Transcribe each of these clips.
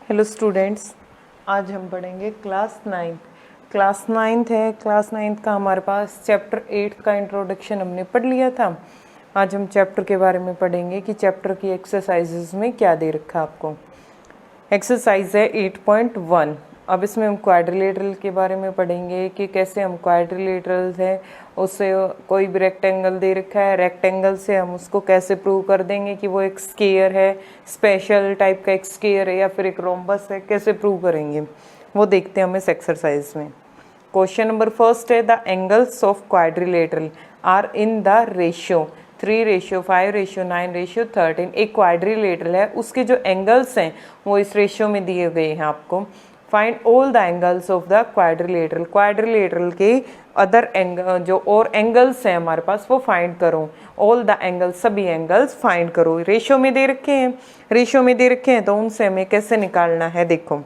Hello students, आज हम पढ़ेंगे क्लास नाइन्थ है। क्लास नाइन्थ का हमारे पास चैप्टर 8 का इंट्रोडक्शन हमने पढ़ लिया था। आज हम चैप्टर के बारे में पढ़ेंगे कि चैप्टर की एक्सरसाइजेज में क्या दे रखा है आपको। एक्सरसाइज है 8.1। अब इसमें हम क्वाड्रिलेटरल के बारे में पढ़ेंगे कि कैसे हम क्वाड्रिलेटरल है उससे कोई भी रेक्टेंगल दे रखा है, रेक्टेंगल से हम उसको कैसे प्रूव कर देंगे कि वो एक स्क्वायर है, स्पेशल टाइप का एक स्क्वायर है या फिर एक रोम्बस है, कैसे प्रूव करेंगे वो देखते हैं हम इस एक्सरसाइज में। क्वेश्चन नंबर फर्स्ट है the angles of quadrilateral are in the ratio 3:5:9:13। एक क्वाड्रिलेटरल है, उसके जो एंगल्स हैं वो इस रेशियो में दिए गए हैं आपको। Find all the angles of the quadrilateral, quadrilateral के अदर एंगल जो और एंगल्स हैं हमारे पास वो फाइंड करो। ऑल द एंगल्स, सभी एंगल्स फाइंड करो। रेशियो में दे रखे हैं, तो उनसे हमें कैसे निकालना है। देखो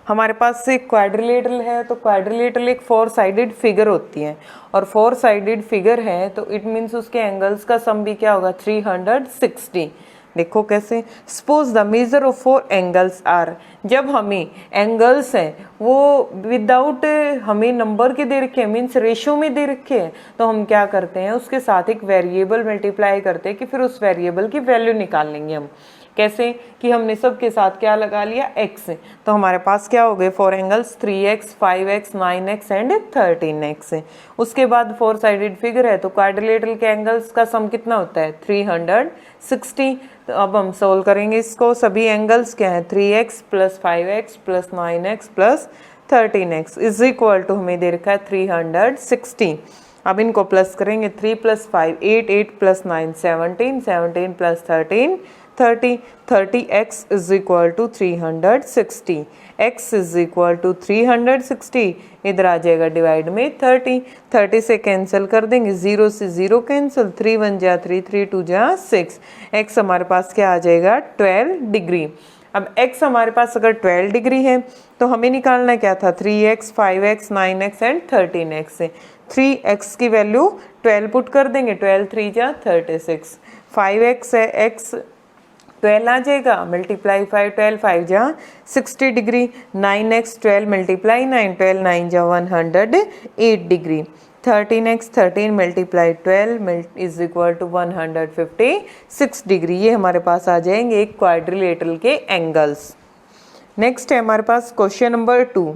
हमारे पास एक क्वाड्रिलेटरल है, तो क्वाड्रिलेटरल एक 4 साइडेड फिगर होती है और 4 साइडेड फिगर है तो इट मीन्स उसके एंगल्स का सम भी क्या होगा 360। देखो कैसे, suppose the measure of 4 angles are, जब हमें एंगल्स हैं वो विदाउट हमें नंबर के दे रखे हैं, मीन्स रेशियो में दे रखे हैं, तो हम क्या करते हैं उसके साथ एक वेरिएबल मल्टीप्लाई करते हैं कि फिर उस वेरिएबल की वैल्यू निकाल लेंगे हम। कैसे कि हमने सबके साथ क्या लगा लिया x, तो हमारे पास क्या हो गए 4 angles 3x 5x 9x and 13x। उसके बाद 4 साइडेड फिगर है तो क्वाड्रिलेटरल के एंगल्स का सम कितना होता है 360। तो अब हम सोल्व करेंगे इसको। सभी एंगल्स क्या है 3x + 5x + 9x + 13x is equal to हमें दे रखा है 360। अब इनको प्लस करेंगे 3 + 5 8 8 + 9 17 17 + 13 30 30x is equal to 360। x is equal to 360, इधर आ जाएगा डिवाइड में 30 30 से कैंसिल कर देंगे, 0 से 0 कैंसिल, 3 1 जा 3 3 2 जा 6। x हमारे पास क्या आ जाएगा 12 डिग्री। अब x हमारे पास अगर 12 डिग्री है तो हमें निकालना क्या था 3x 5x 9x and 13x से। 3x की वैल्यू 12 पुट कर देंगे, 12 3 जा 36, 5x है x 12 आ जाएगा, मल्टीप्लाई 5 12 5 जा 60 डिग्री, 9x 12 मल्टीप्लाई 9 12 9 जा 108 degree, 13x 13 multiply 12 is equal to 156 degree. ये हमारे पास आ जाएंगे एक क्वाड्रिलेटरल के एंगल्स। नेक्स्ट है हमारे पास question number 2।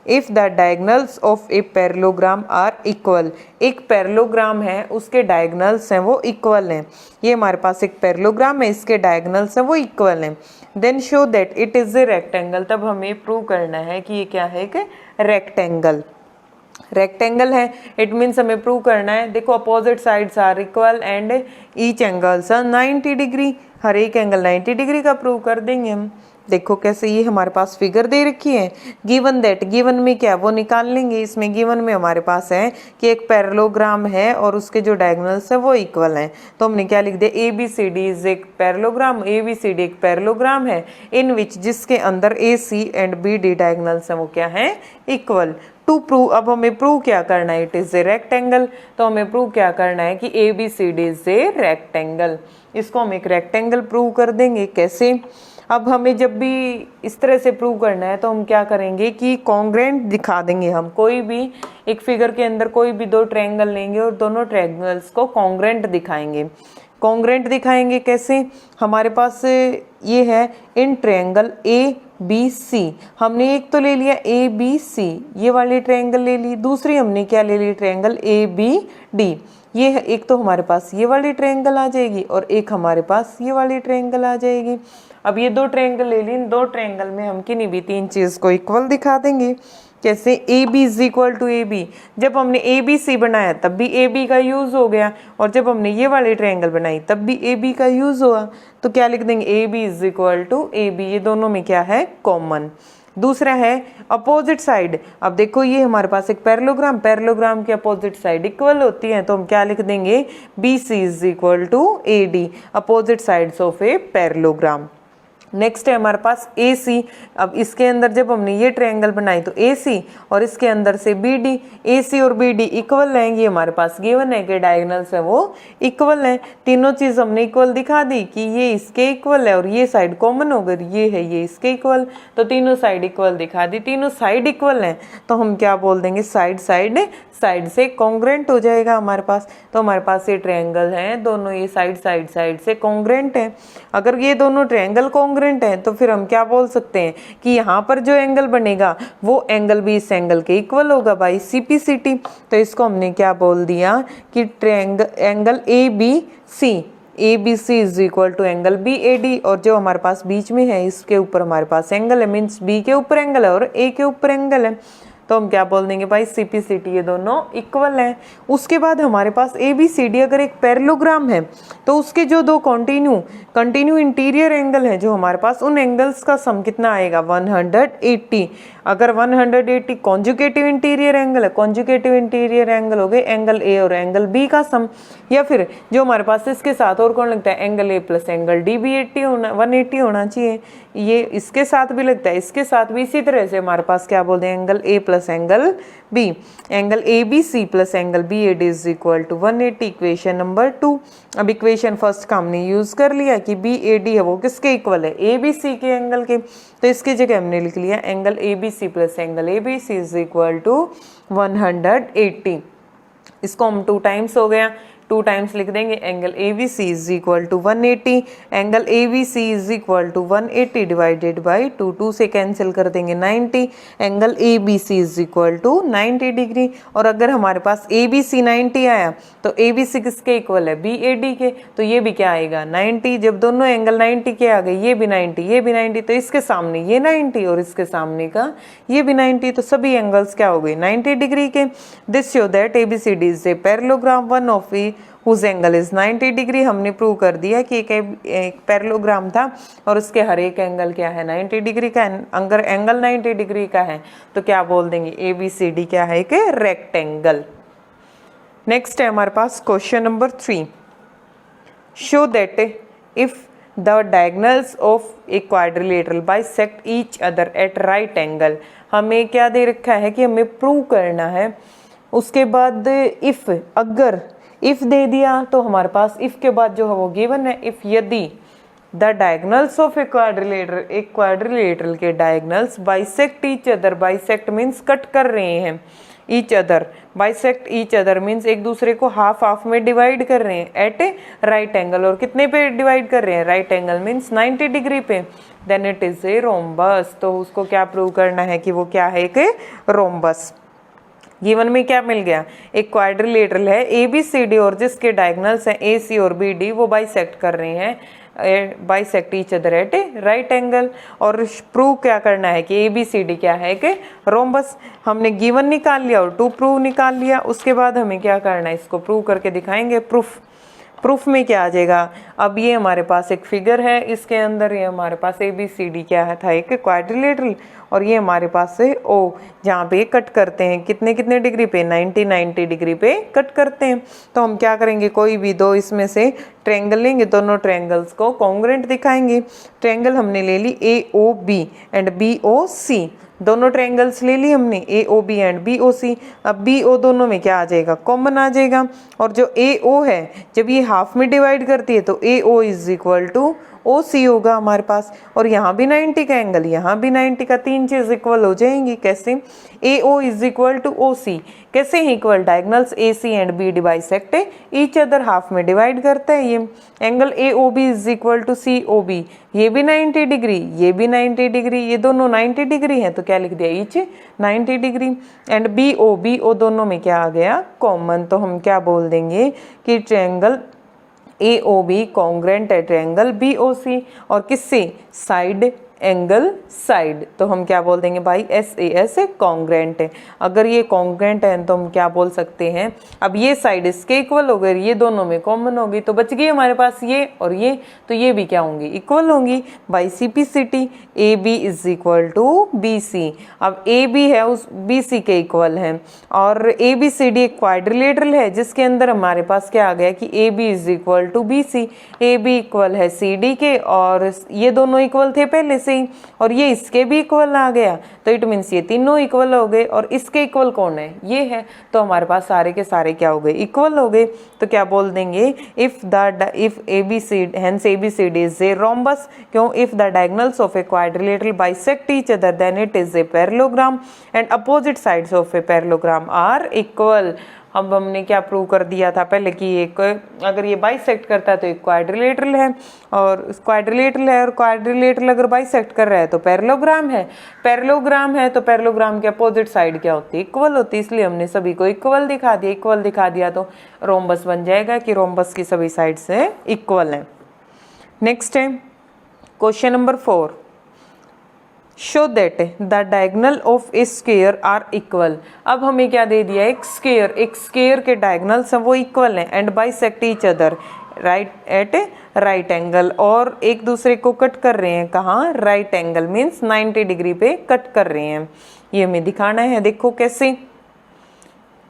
If the diagonals of a parallelogram are equal, एक पैरेललोग्राम है उसके डायगनल्स हैं वो इक्वल हैं। ये हमारे पास एक पैरेललोग्राम है, इसके डायगनल्स हैं वो इक्वल हैं। Then show that it is a rectangle, तब हमें प्रूव करना है कि ये क्या है कि रेक्टेंगल है। इट मीन्स हमें प्रूव करना है, देखो opposite sides are equal and each angles are 90 degree, हर एक एंगल 90 डिग्री का प्रूव कर देंगे हम। देखो कैसे, ये हमारे पास फिगर दे रखी है, गिवन दैट, गिवन में क्या वो निकाल लेंगे। इसमें गिवन में हमारे पास है कि एक पैरेललोग्राम है और उसके जो डायगोनल्स है वो इक्वल हैं, तो हमने क्या लिख दिया ABCD इज एक पैरेललोग्राम, ABCD एक पैरेललोग्राम है इन विच, जिसके अंदर AC एंड BD डायगोनल्स हैं वो क्या है इक्वल। टू प्रूव, अब हमें प्रूव क्या करना है, इट इज ए रेक्टेंगल, तो हमें प्रूव क्या करना है कि ABCD इज ए रेक्टेंगल। इसको हम एक रेक्टेंगल प्रूव कर देंगे। कैसे, अब हमें जब भी इस तरह से प्रूव करना है तो हम क्या करेंगे कि कॉन्ग्रेंट दिखा देंगे। हम कोई भी एक फिगर के अंदर कोई भी 2 ट्रायंगल लेंगे और दोनों ट्रायंगल्स को कॉन्ग्रेंट दिखाएंगे। कॉन्ग्रेंट दिखाएंगे कैसे, हमारे पास ये है इन ट्रायंगल ABC, हमने एक तो ले लिया ABC, ये वाली ट्रायंगल ले ली, दूसरी हमने क्या ले ली ट्रायंगल ABD। ये है एक तो हमारे पास ये वाली ट्रायंगल आ जाएगी और एक हमारे पास ये वाली ट्रायंगल आ जाएगी। अब ये 2 ट्रायंगल ले ली, इन 2 ट्रायंगल में हम किन्हीं भी 3 चीज़ को इक्वल दिखा देंगे। जैसे AB is equal to AB, जब हमने ABC बनाया तब भी AB का यूज़ हो गया और जब हमने ये वाली ट्रायंगल बनाई तब भी AB का यूज़ हुआ, तो क्या लिख देंगे AB is equal to AB, ये दोनों में क्या है कॉमन। दूसरा है अपोजिट साइड, अब देखो ये हमारे पास एक पैरेललोग्राम की अपोजिट साइड इक्वल होती है, तो हम क्या लिख देंगे BC is equal to AD, opposite sides of a parallelogram. Next है हमारे पास ए सी। अब इसके अंदर जब हमने ये ट्रायंगल बनाई तो ए सी और इसके अंदर से बी डी, ए सी और बी डी इक्वल रहेंगे, हमारे पास गिवन है कि डायगोनल्स है वो इक्वल है। तीनों चीज हमने इक्वल दिखा दी कि ये इसके इक्वल है और ये साइड कॉमन हो गई, ये है ये इसके इक्वल, तो तीनों साइड इक्वल दिखा दी। तीनों साइड इक्वल हैं तो हम क्या बोल देंगे, साइड साइड साइड से कॉन्ग्रेंट हो जाएगा हमारे पास। तो हमारे पास ये ट्रायंगल हैं दोनों, ये साइड साइड साइड से कॉन्ग्रेंट है। अगर ये दोनों ट्रायंगल कॉन्ग्रेंट है तो फिर हम क्या बोल सकते हैं कि यहाँ पर जो एंगल बनेगा वो एंगल भी इस एंगल के इक्वल होगा बाई CPCT। तो इसको हमने क्या बोल दिया कि triangle angle ABC, ABC is equal to angle BAD, और जो हमारे पास बीच में है इसके ऊपर हमारे पास एंगल है, मीन्स B के ऊपर एंगल है और A के ऊपर एंगल है, तो हम क्या बोल देंगे भाई CPCT ये दोनों इक्वल हैं। उसके बाद हमारे पास ABCD अगर एक पैरेललोग्राम है तो उसके जो दो कंटिन्यू इंटीरियर एंगल है जो हमारे पास, उन एंगल्स का सम कितना आएगा 180। अगर 180 कॉन्जुगेटिव इंटीरियर एंगल है, कॉन्जुगेटिव इंटीरियर एंगल हो गए एंगल A और एंगल B का सम, या फिर जो हमारे पास इसके साथ और कौन लगता है angle A plus angle D भी 180 होना चाहिए। ये इसके साथ भी लगता है, इसके साथ भी इसी तरह से हमारे पास क्या बोलते हैं angle A plus angle B, angle ABC plus angle BAD is equal to 180, equation number 2। अब इक्वेशन फर्स्ट का हमने यूज कर लिया कि BAD है वो किसके इक्वल है, ABC के एंगल के, तो इसकी जगह हमने लिख लिया angle ABC plus angle ABC is equal to 180। इसको हम 2 टाइम्स हो गया, 2 टाइम्स लिख देंगे, angle ABC is equal to 180, angle ABC is equal to 180 divided by 2, 2 से कैंसिल कर देंगे 90, angle ABC is equal to 90 degree. और अगर हमारे पास ABC 90 आया तो ABC किसके इक्वल है, BAD के, तो ये भी क्या आएगा 90। जब दोनों एंगल 90 के आ गए, ये भी 90 ये भी 90, तो इसके सामने ये 90 और इसके सामने का ये भी 90, तो सभी एंगल्स क्या हो गए 90 डिग्री के। This show that ABCD is a parallelogram one of whose angle is 90 degree. हमने प्रूव कर दिया कि एक पैरेललोग्राम था और उसके हर एक एंगल क्या है 90 डिग्री का। अगर एंगल 90 डिग्री का है तो क्या बोल देंगे ABCD क्या है, एक रेक्टेंगल। नेक्स्ट है हमारे पास question number 3, show that if the diagonals of a quadrilateral bisect each other at right angle. हमें क्या दे रखा है कि हमें प्रूव करना है, उसके बाद इफ, अगर इफ दे दिया तो हमारे पास इफ के बाद जो है वो गिवन है, इफ यदि the diagonals of a quadrilateral के diagonals bisect each other, bisect means cut कर रहे हैं, each other, bisect each other means एक दूसरे को हाफ हाफ में डिवाइड कर रहे हैं एट ए राइट एंगल। और कितने पे डिवाइड कर रहे हैं, राइट एंगल मीन्स 90 डिग्री पे, then it is a rhombus. तो उसको क्या प्रूव करना है कि वो क्या है, एक रोम्बस। गिवन में क्या मिल गया, एक क्वाड्रिलेटरल है ABCD और जिसके डायगोनल्स हैं AC और BD वो बाइसेक्ट कर रहे हैं, bisect each other eight a right angle. और प्रूव क्या करना है कि ABCD क्या है, कि रोम्बस। हमने गिवन निकाल लिया और टू प्रूव निकाल लिया, उसके बाद हमें क्या करना है, इसको प्रूव करके दिखाएंगे। प्रूफ में क्या आ जाएगा, अब ये हमारे पास एक फिगर है, इसके अंदर ये हमारे पास ABCD क्या है था, एक क्वाड्रिलेटरल, और ये हमारे पास है O, जहाँ पे कट करते हैं कितने कितने डिग्री पे, 90 डिग्री पे कट करते हैं। तो हम क्या करेंगे, कोई भी दो इसमें से ट्रायंगल लेंगे, दोनों ट्रायंगल्स को कॉन्ग्रुएंट दिखाएंगे। ट्रायंगल हमने ले ली AOB एंड BOC, दोनों ट्रायंगल्स ले ली हमने AOB एंड BOC। अब BO दोनों में क्या आ जाएगा, कॉमन आ जाएगा। और जो AO है जब ये हाफ में डिवाइड करती है तो AO is equal to OC होगा हमारे पास। और यहाँ भी 90 का एंगल, यहाँ भी 90 का, तीन चीज इक्वल हो जाएंगी। कैसे, AO is equal to OC, कैसे equal, diagonals AC and BD bisect each other, half में डिवाइड करता है ये। Angle AOB is equal to COB, ये भी 90 डिग्री ये भी 90 डिग्री, ये दोनों 90 डिग्री है तो क्या लिख दिया, ईच 90 डिग्री। एंड BO दोनों में क्या आ गया, कॉमन। तो हम क्या बोल देंगे कि ट्रायंगल AOB कॉन्ग्रुएंट है ट्रायंगल BOC, और किससे, साइड एंगल साइड, तो हम क्या बोल देंगे भाई SAS कॉन्ग्रेंट है। अगर ये कॉन्ग्रेंट है तो हम क्या बोल सकते हैं, अब ये साइड इसके इक्वल हो गई, ये दोनों में कॉमन होगी तो बच गई हमारे पास ये और ये, तो ये भी क्या होंगी, इक्वल होंगी by simplicity. AB is equal to BC। अब AB है उस BC के इक्वल है और ABCD एक क्वाड्रिलेटरल है जिसके अंदर हमारे पास क्या आ गया कि AB is equal to BC। AB equal है CD के और ये दोनों इक्वल थे पहले से ही और ये इसके भी इक्वल आ गया, तो इट मीन्स ये तीनों इक्वल हो गए और इसके इक्वल कौन है, ये है। तो हमारे पास सारे के सारे क्या हो गए, इक्वल हो गए। तो क्या बोल देंगे, if ABCD hence ABCD is a rhombus, क्यों, if the diagonals of a quadrilateral bisect each other then it is a parallelogram and opposite sides of a parallelogram are equal। अब हमने क्या प्रूव कर दिया था पहले कि एक अगर ये बाइसेक्ट करता है तो एक क्वाड्रिलेटरल है और क्वाड्रिलेटरल है और क्वाड्रिलेटरल अगर बाइसेक्ट कर रहा है तो पैरेललोग्राम है। पैरेललोग्राम है तो पैरेललोग्राम के अपोजिट साइड क्या होती है, इक्वल होती है, इसलिए हमने सभी को इक्वल दिखा दिया। इक्वल दिखा दिया तो रोम्बस बन जाएगा कि रोम्बस की सभी साइड से इक्वल है। नेक्स्ट है question number 4, show that the diagonal of a square are equal. अब हमें क्या दे दिया, एक स्क्वायर के डायगोनल्स हैं वो इक्वल हैं and bisect each other right at right angle, और एक दूसरे को कट कर रहे हैं, कहाँ, राइट एंगल मीन्स 90 डिग्री पे कट कर रहे हैं। ये हमें दिखाना है, देखो कैसे।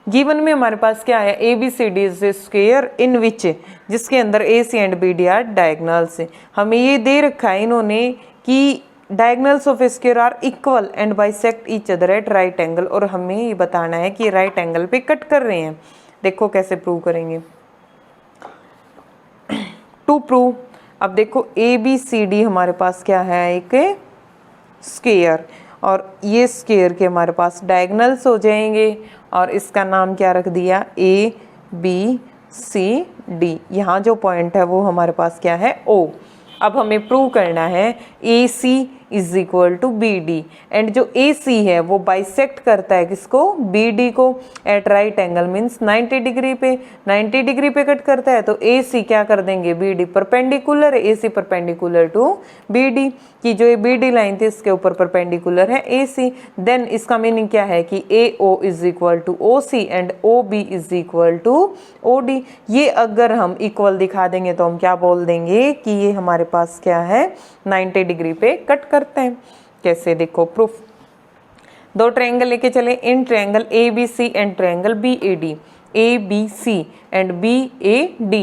गिवन में हमारे पास क्या है, ABCD is square in which, जिसके अंदर AC and BD are diagonals. हमें ये दे रखा है इन्होंने कि diagonals of square are equal and bisect each other at right angle, और हमें ये बताना है कि राइट एंगल पे कट कर रहे हैं। देखो कैसे प्रूव करेंगे। टू प्रूव, अब देखो ABCD हमारे पास क्या है, एक स्क्वायर, और ये स्क्वायर के हमारे पास डायगोनल्स हो जाएंगे और इसका नाम क्या रख दिया, ABCD। यहाँ जो पॉइंट है वो हमारे पास क्या है, O। अब हमें प्रूव करना है AC is equal to BD and जो AC है वो बाइसेक्ट करता है किसको, BD को at right angle means 90 degree पे, 90 डिग्री पे कट करता है तो AC क्या कर देंगे, BD परपेंडिकुलर है, AC परपेंडिकुलर टू BD की जो ये BD लाइन थी इसके ऊपर परपेंडिकुलर है AC। देन इसका मीनिंग क्या है कि AO is equal to OC and OB is equal to OD। ये अगर हम इक्वल दिखा देंगे तो हम क्या बोल देंगे कि ये हमारे पास क्या है, 90 डिग्री पे कट करते हैं। कैसे, देखो प्रूफ। दो ट्रायंगल लेके चले, in triangle ABC and triangle BAD, ABC and BAD,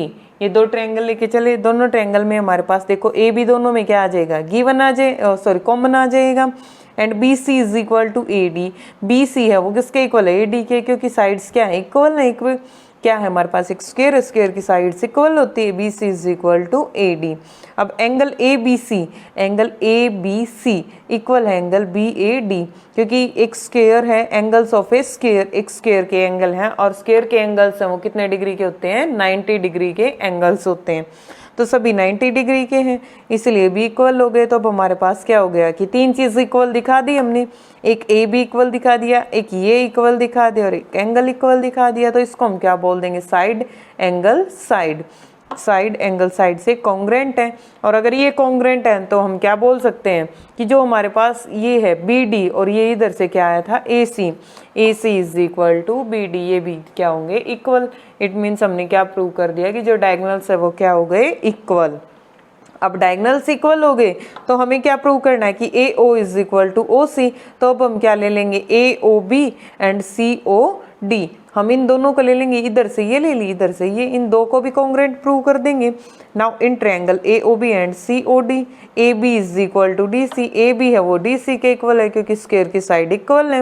ये दो ट्रायंगल लेके चले। दोनों ट्रायंगल में हमारे पास देखो AB दोनों में क्या आ जाएगा, गिवन आ जाए, सॉरी कॉमन आ जाएगा and BC is equal to AD। BC है वो किसके इक्वल है, AD के, क्योंकि साइड्स क्या है, इक्वल है। इक्वल क्या है हमारे पास, एक स्क्वायर, स्क्वायर की साइड्स इक्वल होती है, BC is equal to AD। अब एंगल ABC इक्वल है एंगल BAD, क्योंकि एक स्क्वायर है, एंगल्स ऑफ ए स्क्वायर, एक स्क्वायर के एंगल हैं और स्क्वायर के एंगल्स हैं वो कितने डिग्री के होते हैं, 90 डिग्री के एंगल्स होते हैं, तो सभी 90 डिग्री के हैं, इसलिए भी इक्वल हो गए। तो अब हमारे पास क्या हो गया कि तीन चीज इक्वल दिखा दी हमने, एक AB इक्वल दिखा दिया, एक ये इक्वल दिखा दिया और एक एंगल इक्वल दिखा दिया। तो इसको हम क्या बोल देंगे, side angle side. Side angle side से कॉन्ग्रेंट है, और अगर ये कॉन्ग्रेंट है तो हम क्या बोल सकते हैं कि जो हमारे पास ये है BD और ये इधर से क्या आया था AC is equal to BD, ये भी क्या होंगे, इक्वल। इट मीन्स हमने क्या प्रूव कर दिया कि जो डायगोनल्स है वो क्या हो गए, इक्वल। अब डायगोनल्स इक्वल हो गए तो हमें क्या प्रूव करना है कि AO is equal to OC। तो अब हम क्या ले लेंगे, AOB एंड COD, हम इन दोनों को ले लेंगे, इधर से ये ले ली, इधर से ये, इन दो को भी कॉन्ग्रेंट प्रूव कर देंगे। Now in triangle AOB and COD, AB is equal to DC, AB है वो DC के इक्वल है क्योंकि स्क्वायर की साइड इक्वल है।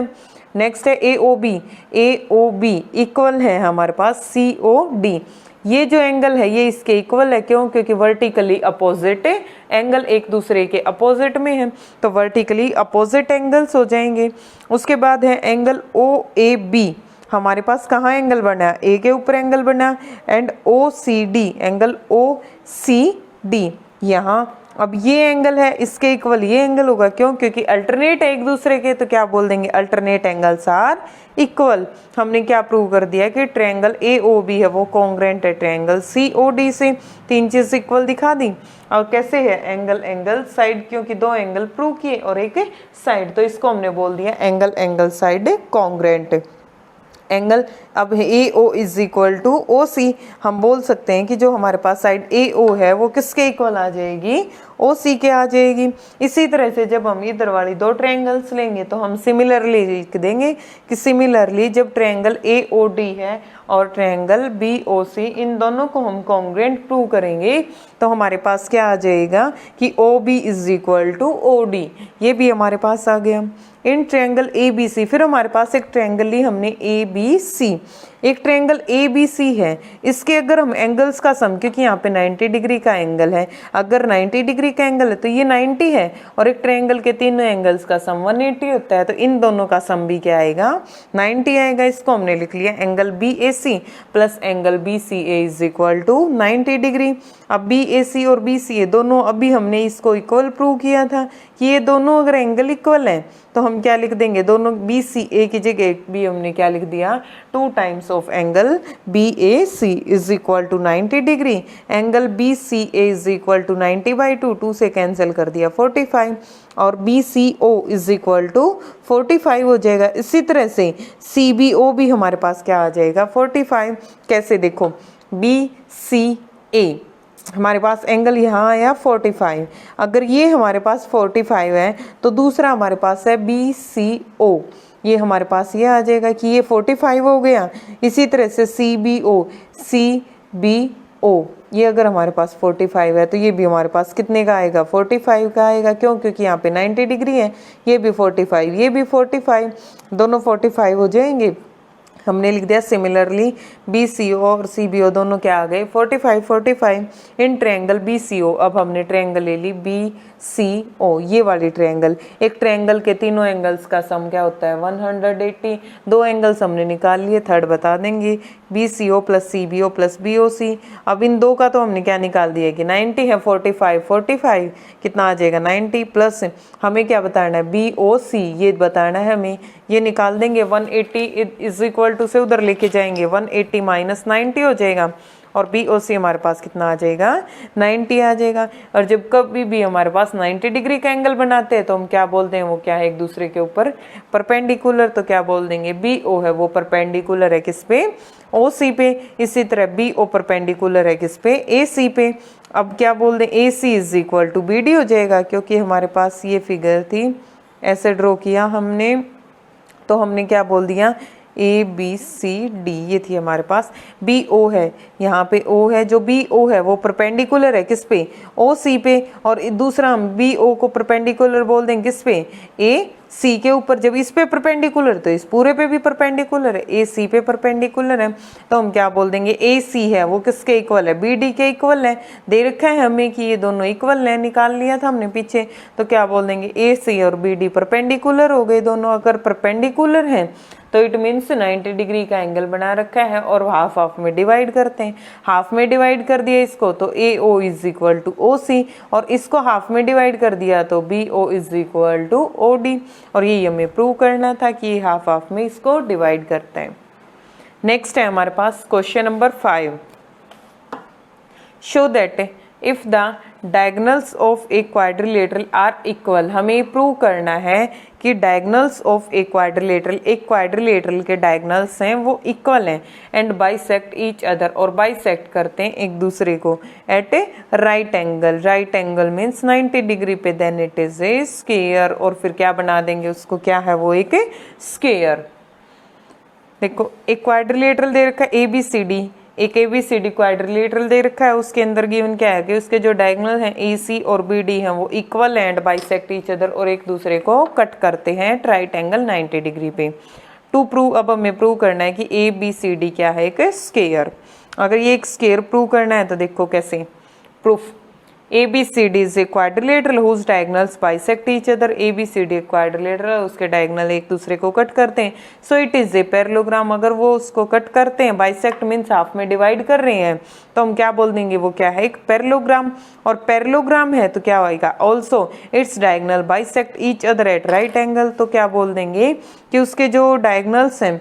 नेक्स्ट है AOB इक्वल है हमारे पास COD, ये जो एंगल है ये इसके इक्वल है, क्यों, क्योंकि वर्टिकली अपोजिट है, एंगल एक दूसरे के अपोजिट में है तो वर्टिकली अपोजिट एंगल्स हो जाएंगे। उसके बाद है एंगल OAB, हमारे पास कहाँ एंगल बना, A के ऊपर एंगल बना, एंड OCD एंगल OCD, यहाँ अब ये एंगल है, इसके इक्वल ये एंगल होगा, क्यों? क्योंकि अल्टरनेट है एक दूसरे के, तो क्या बोल देंगे? Alternate angles are equal. हमने क्या प्रूव कर दिया कि ट्रायंगल AOB है वो कॉन्ग्रुएंट है ट्रायंगल COD से। तीन चीज इक्वल दिखा दी। और कैसे है? एंगल एंगल साइड, क्योंकि दो एंगल प्रूव किए और एक साइड, तो इसको हमने बोल दिया angle angle side congruent. Angle अब AO is equal to OC। हम बोल सकते हैं कि जो हमारे पास साइड AO है वो किसके इक्वल आ जाएगी? OC के आ जाएगी। इसी तरह से जब हम इधर वाली दो ट्रायंगल्स लेंगे तो हम सिमिलरली लिख देंगे कि सिमिलरली जब ट्रायंगल AOD है और ट्रायंगल BOC, इन दोनों को हम कॉन्ग्रुएंट प्रूव करेंगे तो हमारे पास क्या आ जाएगा कि OB is equal to OD। ये भी हमारे पास आ गया। इन ट्रायंगल ABC, फिर हमारे पास एक ट्रायंगल ली हमने ABC। एक ट्रायंगल ABC है, इसके अगर हम एंगल्स का सम, क्योंकि यहाँ पे 90 डिग्री का एंगल है, अगर 90 डिग्री का एंगल है तो ये 90 है, और एक ट्रायंगल के तीनों एंगल्स का सम 180 होता है, तो इन दोनों का सम भी क्या आएगा? 90 आएगा। इसको हमने लिख लिया angle BAC plus angle BCA is equal to 90 degree. अब BAC और BCA दोनों, अभी हमने इसको इक्वल प्रूव किया था कि ये दोनों अगर एंगल इक्वल हैं तो हम क्या लिख देंगे? दोनों BCA की जगह भी हमने क्या लिख दिया? 2 times of angle BAC is equal to 90 degree. Angle BCA is equal to 90/2, 2 से कैंसिल कर दिया 45, और BCO इज इक्वल टू 45 हो जाएगा। इसी तरह से CBO भी हमारे पास क्या आ जाएगा? 45। कैसे? देखो BCA हमारे पास एंगल यहाँ आया 45, अगर ये हमारे पास 45 है तो दूसरा हमारे पास है BCO, ये हमारे पास ये आ जाएगा कि ये 45 हो गया। इसी तरह से CBO ये अगर हमारे पास 45 है तो ये भी हमारे पास कितने का आएगा? 45 का आएगा। क्यों? क्योंकि यहाँ पे 90 डिग्री है, ये भी 45, ये भी 45, दोनों 45 हो जाएंगे। हमने लिख दिया सिमिलरली BCO और CBO दोनों क्या आ गए? 45 45 इन ट्रायंगल BCO। अब हमने ट्रायंगल ले ली BCO, ये वाली ट्रायंगल। एक ट्रायंगल के तीनों एंगल्स का सम क्या होता है? 180। दो एंगल्स हमने निकाल लिए, थर्ड बता देंगे। BCO plus CBO plus BOC। अब इन दो का तो हमने क्या निकाल दिया कि 90 है, 45 45 कितना आ जाएगा? 90 प्लस हमें क्या बताना है? BOC ये बताना है हमें, ये निकाल देंगे 180 इज इक्वल टू से उधर लेके जाएंगे 180 माइनस 90 हो जाएगा, और BOC हमारे पास कितना आ जाएगा? 90 आ जाएगा। और जब कभी भी हमारे पास 90 डिग्री का एंगल बनाते हैं तो हम क्या बोलते हैं? वो क्या है? एक दूसरे के ऊपर परपेंडिकुलर। तो क्या बोल देंगे? BO है वो परपेंडिकुलर है किस पे? OC पे। इसी तरह BO परपेंडिकुलर है किस पे? AC पे। अब क्या बोल दें? AC is equal to BD हो जाएगा, क्योंकि हमारे पास ये फिगर थी, ऐसे ड्रॉ किया हमने, तो हमने क्या बोल दिया? ABCD ये थी हमारे पास। BO है, यहाँ पे O है, जो BO है वो परपेंडिकुलर है किस पे? OC पे। और दूसरा हम BO को परपेंडिकुलर बोल देंगे किस पे? AC के ऊपर। जब इस पे परपेंडिकुलर तो इस पूरे पे भी परपेंडिकुलर है, AC पे परपेंडिकुलर है, तो हम क्या बोल देंगे? AC है वो किसके इक्वल है? BD के इक्वल है। दे रखा है हमें कि ये दोनों इक्वल है, निकाल लिया था हमने पीछे, तो क्या बोल देंगे? AC और BD परपेंडिकुलर हो गए दोनों। अगर परपेंडिकुलर हैं तो इट मीन्स 90 डिग्री का एंगल बना रखा है, और हाफ हाफ में डिवाइड करते हैं। हाफ में डिवाइड कर दिया इसको तो AO is equal to OC, और इसको हाफ में डिवाइड कर दिया तो BO is equal to OD। और ये हमें प्रूव करना था कि हाफ हाफ में इसको डिवाइड करते हैं। नेक्स्ट है हमारे पास question number 5। Show that if the diagonals of a quadrilateral are equal. हमें प्रूव करना है कि डायगोनल्स ऑफ ए क्वाड्रिलेटरल, एक क्वाड्रिलेटरल के डायगोनल्स हैं वो इक्वल हैं, एंड बाइसेक्ट ईच अदर, और बाइसेक्ट करते हैं एक दूसरे को at a right angle. Right angle means 90 degree पे, then it is a square. और फिर क्या बना देंगे उसको? क्या है वो? एक स्क्वायर। देखो एक क्वाड्रिलेटरल दे रखा है ABCD, एक ABCD क्वाड्रिलेटरल दे रखा है, उसके अंदर गिवन क्या है कि उसके जो डायगोनल हैं AC और BD हैं वो equal and bisect each other, और एक दूसरे को कट करते हैं राइट एंगल 90 डिग्री पे। टू प्रूव, अब हमें प्रूव करना है कि ABCD क्या है? एक स्क्वायर। अगर ये एक स्क्वायर प्रूव करना है तो देखो कैसे proof. ABCD is a quadrilateral whose diagonals bisect each other. ABCD एक quadrilateral है, उसके diagonal एक दूसरे को कट करते हैं. So it is a parallelogram. अगर वो उसको कट करते हैं, bisect means हाफ में डिवाइड कर रहे हैं, तो हम क्या बोल देंगे, वो क्या है, एक पैरेललोग्राम. और पैरेललोग्राम है तो क्या होएगा, also its diagonal bisect each other at right angle. तो क्या बोल देंगे कि उसके जो डायगोनल्स हैं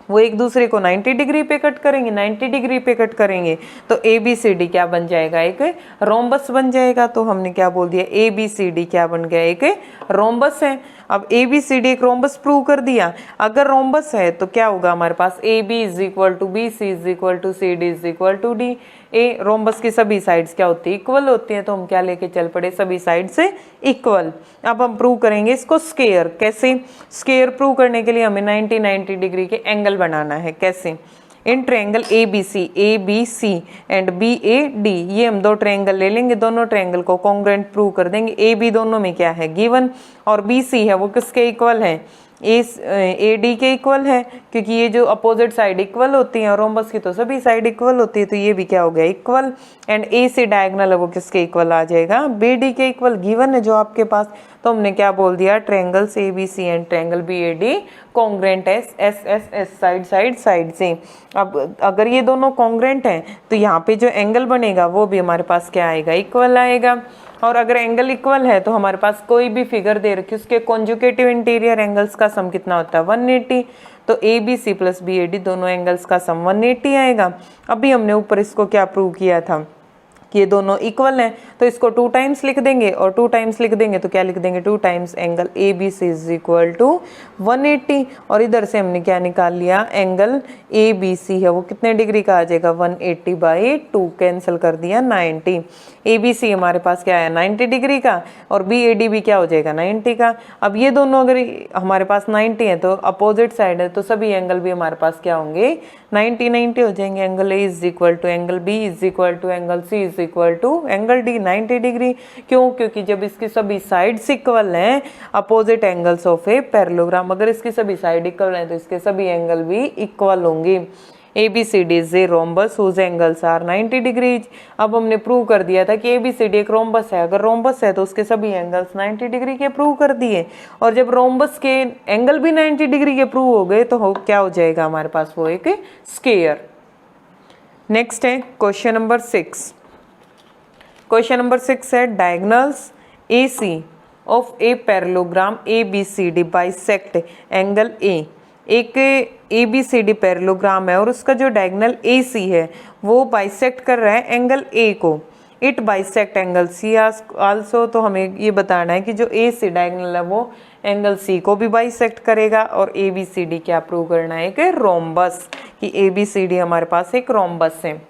वो एक दूसरे को 90 डिग्री पे कट करेंगे, 90 डिग्री पे कट करेंगे. तो ABCD क्या बन जाएगा, एक रोम्बस बन जाएगा. तो हमने क्या बोल दिया, ABCD क्या बन गया, एक रोम्बस है. अब ABCD एक रोम्बस प्रूव कर दिया. अगर रोम्बस है तो क्या होगा हमारे पास, AB is equal to BC is equal to CD is equal to D. A rhombus की सभी साइड्स क्या होती है, इक्वल होती हैं. तो हम क्या लेके चल पड़े, सभी साइड से इक्वल. अब हम प्रूव करेंगे इसको स्क्वायर. कैसे, स्क्वायर प्रूव करने के लिए हमें 90 डिग्री के एंगल बनाना है. कैसे, in triangle ABC and BAD, ये हम दो ट्रायंगल ले लेंगे, दोनों ट्रायंगल को कॉन्ग्रुएंट प्रूव कर देंगे. AB दोनों में क्या है, गिवन, और BC है वो किसके इक्वल है, AD के इक्वल है, क्योंकि ये जो अपोजिट साइड इक्वल होती है और रोम्बस की तो सभी साइड इक्वल होती है. तो ये भी क्या हो गया, इक्वल. एंड AC डायगोनल है वो किसके इक्वल आ जाएगा, BD के इक्वल. गिवन है जो आपके पास. तो हमने क्या बोल दिया, triangles ABC and triangle BAD congruent है S साइड से. अब अगर ये दोनों कॉन्ग्रुएंट हैं तो यहाँ पे जो एंगल बनेगा वो भी हमारे पास क्या आएगा, इक्वल आएगा. और अगर एंगल इक्वल है तो हमारे पास कोई भी फिगर दे रखी, उसके कॉन्जुगेटिव इंटीरियर एंगल्स का सम कितना होता है, 180. तो ABC प्लस BAD दोनों एंगल्स का सम 180 आएगा. अभी हमने ऊपर इसको क्या प्रूव किया था कि ये दोनों इक्वल हैं, तो इसको 2 टाइम्स लिख देंगे, और 2 टाइम्स लिख देंगे तो क्या लिख देंगे, 2 times angle ABC is equal to 180. और इधर से हमने क्या निकाल लिया, एंगल ABC है वो कितने डिग्री का आ जाएगा, 180/2, कैंसिल कर दिया 90. ABC हमारे पास क्या है, 90 डिग्री का, और BAD भी क्या हो जाएगा, 90 का. अब ये दोनों अगर हमारे पास 90 है तो अपोजिट साइड है, तो सभी एंगल भी हमारे पास क्या होंगे, 90 हो जाएंगे. Angle A is equal to angle B is equal to angle C is equal to angle D, 90 degree. क्यों, क्योंकि जब इसकी सभी साइड्स इक्वल हैं, opposite angles of a parallelogram, अगर इसकी सभी साइड इक्वल हैं तो इसके सभी एंगल भी इक्वल होंगे. ABCD is a rhombus whose angles are 90 degrees. अब हमने प्रूव कर दिया था कि ABCD एक रोम्बस है. अगर रोम्बस है तो उसके सभी एंगल्स 90 डिग्री के प्रूव कर दिए. और जब रोम्बस के एंगल भी 90 डिग्री के प्रूव हो गए तो क्या हो जाएगा हमारे पास, वो एक स्क्वायर. नेक्स्ट है क्वेश्चन नंबर 6. क्वेश्चन नंबर 6 है diagonals AC of a parallelogram ABCD bisect angle A. एक ABCD पैरेललोग्राम है और उसका जो डायगोनल AC है वो बाइसेक्ट कर रहा है एंगल A को. It bisect angle C also. तो हमें ये बताना है कि जो AC डायगोनल है वो एंगल C को भी बाइसेक्ट करेगा. और ABCD क्या प्रूव करना है, कि रोम्बस, कि ABCD हमारे पास एक रोम्बस है.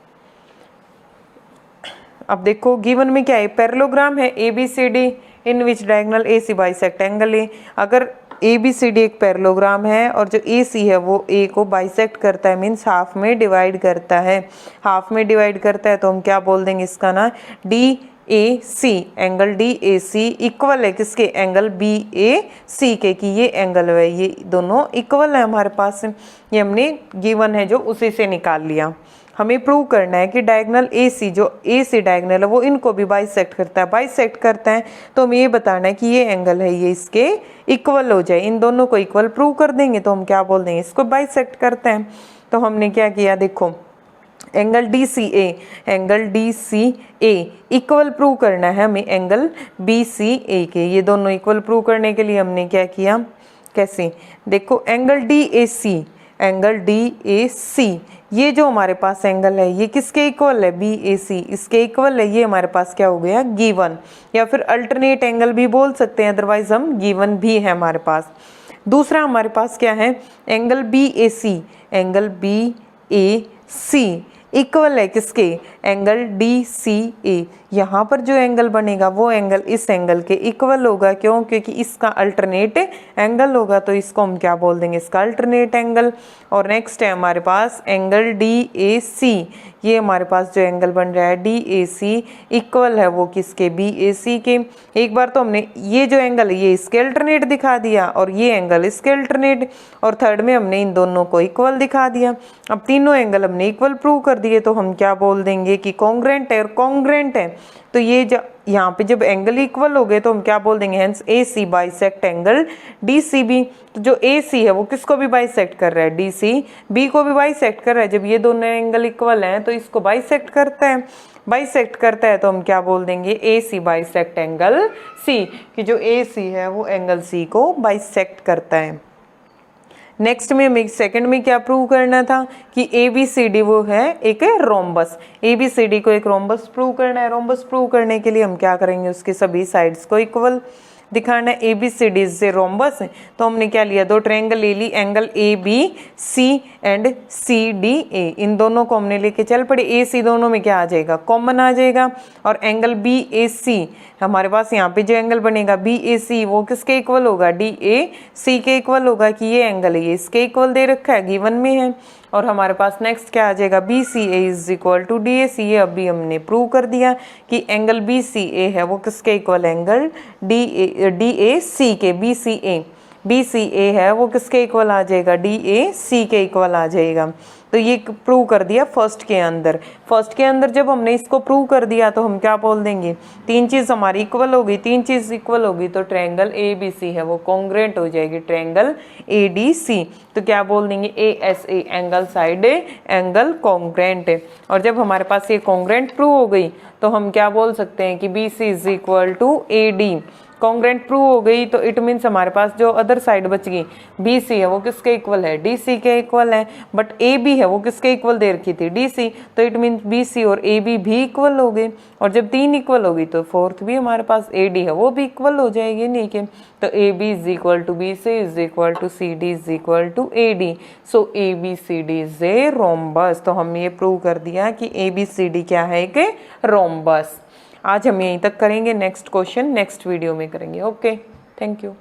अब देखो गिवन में क्या है, पैरेललोग्राम है ABCD in which diagonal AC bisect angle A. अगर ABCD एक पैरेललोग्राम है और जो AC है वो A को बाइसेक्ट करता है, मीन्स हाफ में डिवाइड करता है. हाफ में डिवाइड करता है तो हम क्या बोल देंगे इसका ना, DAC, एंगल DAC इक्वल है किसके, एंगल BAC के, कि ये एंगल है, ये दोनों इक्वल है हमारे पास. ये हमने गिवन है जो उसी से निकाल लिया. हमें प्रूव करना है कि डायगोनल AC, जो AC डायगोनल है वो इनको भी बाइसेक्ट करता है. तो हमें ये बताना है कि ये एंगल है ये इसके इक्वल हो जाए. इन दोनों को इक्वल प्रूव कर देंगे तो हम क्या बोल देंगे, इसको बाइसेक्ट करते हैं. तो हमने क्या किया, देखो एंगल DCA इक्वल प्रूव करना है हमें एंगल BCA के. ये दोनों इक्वल प्रूव करने के लिए हमने क्या किया, कैसे, देखो एंगल DAC ये जो हमारे पास एंगल है ये किसके इक्वल है, BAC, इसके इक्वल है. ये हमारे पास क्या हो गया, गिवन, या फिर अल्टरनेट एंगल भी बोल सकते हैं, अदरवाइज हम गिवन भी है हमारे पास. दूसरा हमारे पास क्या है, एंगल BAC इक्वल है किसके, एंगल DCA. यहाँ पर जो एंगल बनेगा वो एंगल इस एंगल के इक्वल होगा. क्यों, क्योंकि इसका अल्टरनेट एंगल होगा, तो इसको हम क्या बोल देंगे, इसका अल्टरनेट एंगल. और नेक्स्ट है हमारे पास एंगल DAC. ये हमारे पास जो एंगल बन रहा है DAC इक्वल है वो किसके, BAC के. एक बार तो हमने ये जो एंगल है ये इसके अल्टरनेट दिखा दिया और ये एंगल इसके अल्टरनेट, और थर्ड में हमने इन दोनों को इक्वल दिखा दिया. अब तीनों एंगल हमने इक्वल प्रूव कर दिए तो हम क्या बोल देंगे कि कॉन्ग्रुएंट है. और कॉन्ग्रुएंट है तो ये यहाँ पे जब एंगल इक्वल हो गए तो हम क्या बोल देंगे, hence A C bisect angle D C B. तो जो ए सी है वो किसको भी बाइसेक्ट कर रहा है, डी सी बी को भी बाइसेक्ट कर रहा है। जब ये दोनों एंगल इक्वल हैं तो इसको बाइसेक्ट करता है, बाइसेक्ट करता है तो हम क्या बोल देंगे, ए सी बाइसेक्ट एंगल सी, कि जो ए सी है वो एंगल सी को बाइसेक्ट करता है। नेक्स्ट में हमें सेकंड में क्या प्रूव करना था कि ए बी सी डी वो है एक rhombus, A B C D को एक रोम्बस प्रूव करना है। रोम्बस प्रूव करने के लिए हम क्या करेंगे, उसके सभी साइड्स को इक्वल दिखाना है। ए बी सी डी से रोम्बस है तो हमने क्या लिया, दो ट्रायंगल ले ली, angle A B C and C D A, इन दोनों को हमने लेके चल पड़े। ए सी दोनों में क्या आ जाएगा, कॉमन आ जाएगा। और एंगल बी ए सी हमारे पास यहाँ पे जो एंगल बनेगा बी ए सी वो किसके इक्वल होगा, डी ए सी के इक्वल होगा, कि ये एंगल है ये इसके इक्वल दे रखा है, गिवन में है। और हमारे पास नेक्स्ट क्या आ जाएगा, B C A is equal to D A C. ये अभी हमने प्रूव कर दिया कि एंगल बी सी ए है वो किसके इक्वल, एंगल डी ए सी के, बी सी ए है वो किसके इक्वल आ जाएगा, डी ए सी के इक्वल आ जाएगा। तो ये प्रूव कर दिया फर्स्ट के अंदर। फर्स्ट के अंदर जब हमने इसको प्रूव कर दिया तो हम क्या बोल देंगे, तीन चीज़ हमारी इक्वल होगी, तीन चीज़ इक्वल होगी तो ट्रायंगल ए बी सी है वो कॉन्ग्रुएंट हो जाएगी ट्रायंगल ए डी सी। तो क्या बोल देंगे, A S A angle side A angle congruent है। और जब हमारे पास ये कॉन्ग्रुएंट प्रूव हो गई तो हम क्या बोल सकते हैं कि B C is equal to A D. Congruent prove हो गई तो इट मीन्स हमारे पास जो अदर साइड बच गई बी सी है वो किसके इक्वल है, डी सी के इक्वल है। बट ए बी है वो किसके इक्वल दे रखी थी, डी सी। तो इट मीन्स बी सी और ए बी भी इक्वल हो गए। और जब तीन इक्वल होगी तो फोर्थ भी हमारे पास ए डी है वो भी इक्वल हो जाएगी, नहीं कि तो A B is equal to B C is equal to C D is equal to A D. So A B C D is a rhombus. तो हम ये प्रूव कर दिया कि ए बी सी डी क्या है, एक रोम्बस। आज हम यहीं तक करेंगे, नेक्स्ट क्वेश्चन नेक्स्ट वीडियो में करेंगे। Okay, thank you.